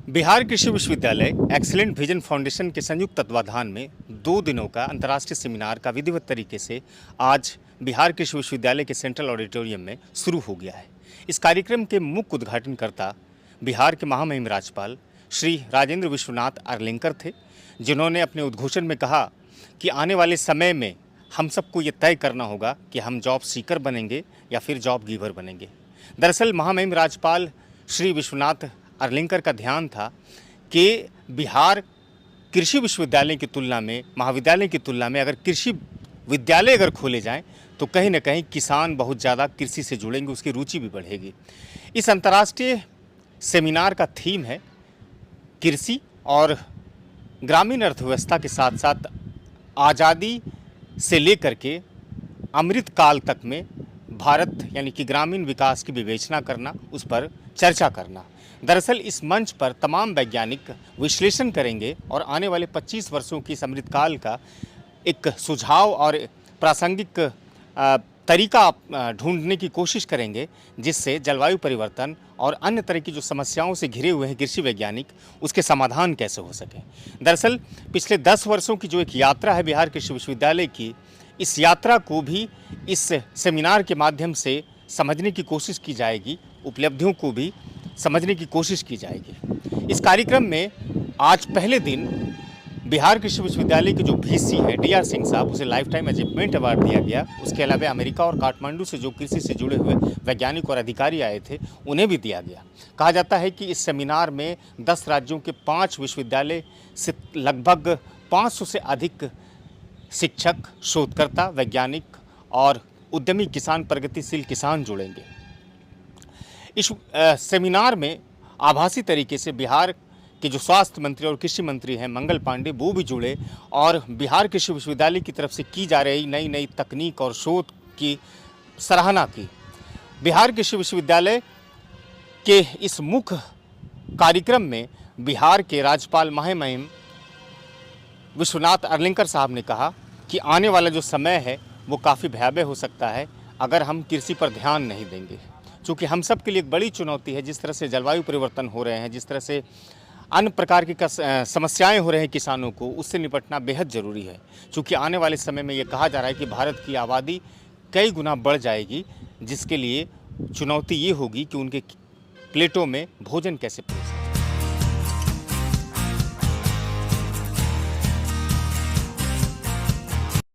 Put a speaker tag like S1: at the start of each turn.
S1: बिहार कृषि विश्वविद्यालय excellent vision foundation के संयुक्त तत्वाधान में 2 दिनों का अंतर्राष्ट्रीय सेमिनार का विधिवत तरीके से आज बिहार कृषि विश्वविद्यालय के सेंट्रल ऑडिटोरियम में शुरू हो गया है। इस कार्यक्रम के मुख्य उद्घाटनकर्ता बिहार के महामहिम राज्यपाल श्री राजेंद्र विश्वनाथ अर्लेंकर थे, जिन्होंने अपने उद्घोषण में कहा कि आने वाले समय में हम सबको ये तय करना होगा कि हम जॉब सीकर बनेंगे या फिर जॉब गिवर बनेंगे। दरअसल महामहिम राज्यपाल श्री विश्वनाथ अर्लेंकर का ध्यान था कि बिहार कृषि विश्वविद्यालय की तुलना में, महाविद्यालय की तुलना में अगर कृषि विद्यालय अगर खोले जाएं तो कहीं ना कहीं किसान बहुत ज़्यादा कृषि से जुड़ेंगे, उसकी रुचि भी बढ़ेगी। इस अंतर्राष्ट्रीय सेमिनार का थीम है कृषि और ग्रामीण अर्थव्यवस्था के साथ साथ आज़ादी से लेकर के अमृत काल तक में भारत यानी कि ग्रामीण विकास की विवेचना करना, उस पर चर्चा करना। दरअसल इस मंच पर तमाम वैज्ञानिक विश्लेषण करेंगे और आने वाले 25 वर्षों की इस अमृतकाल का एक सुझाव और प्रासंगिक तरीका ढूंढने की कोशिश करेंगे, जिससे जलवायु परिवर्तन और अन्य तरह की जो समस्याओं से घिरे हुए हैं कृषि वैज्ञानिक, उसके समाधान कैसे हो सके। दरअसल पिछले 10 वर्षों की जो एक यात्रा है बिहार कृषि विश्वविद्यालय की, इस यात्रा को भी इस सेमिनार के माध्यम से समझने की कोशिश की जाएगी, उपलब्धियों को भी समझने की कोशिश की जाएगी। इस कार्यक्रम में आज पहले दिन बिहार कृषि विश्वविद्यालय के जो वीसी हैं DR सिंह साहब, उसे लाइफ टाइम अचीवमेंट अवार्ड दिया गया। उसके अलावा अमेरिका और काठमांडू से जो कृषि से जुड़े हुए वैज्ञानिक और अधिकारी आए थे, उन्हें भी दिया गया। कहा जाता है कि इस सेमिनार में 10 राज्यों के 5 विश्वविद्यालय से लगभग 500 से अधिक शिक्षक, शोधकर्ता, वैज्ञानिक और उद्यमी किसान, प्रगतिशील किसान जुड़ेंगे। इस सेमिनार में आभासी तरीके से बिहार के जो स्वास्थ्य मंत्री और कृषि मंत्री हैं मंगल पांडे, वो भी जुड़े और बिहार कृषि विश्वविद्यालय की तरफ से की जा रही नई नई तकनीक और शोध की सराहना की। बिहार कृषि विश्वविद्यालय के इस मुख्य कार्यक्रम में बिहार के राज्यपाल महामहिम विश्वनाथ अर्लेंकर साहब ने कहा कि आने वाला जो समय है वो काफ़ी भयावह हो सकता है अगर हम कृषि पर ध्यान नहीं देंगे, चूँकि हम सब के लिए एक बड़ी चुनौती है। जिस तरह से जलवायु परिवर्तन हो रहे हैं, जिस तरह से अन्य प्रकार की समस्याएं हो रही हैं किसानों को, उससे निपटना बेहद ज़रूरी है। चूँकि आने वाले समय में ये कहा जा रहा है कि भारत की आबादी कई गुना बढ़ जाएगी, जिसके लिए चुनौती ये होगी कि उनके प्लेटों में भोजन कैसे परोसें।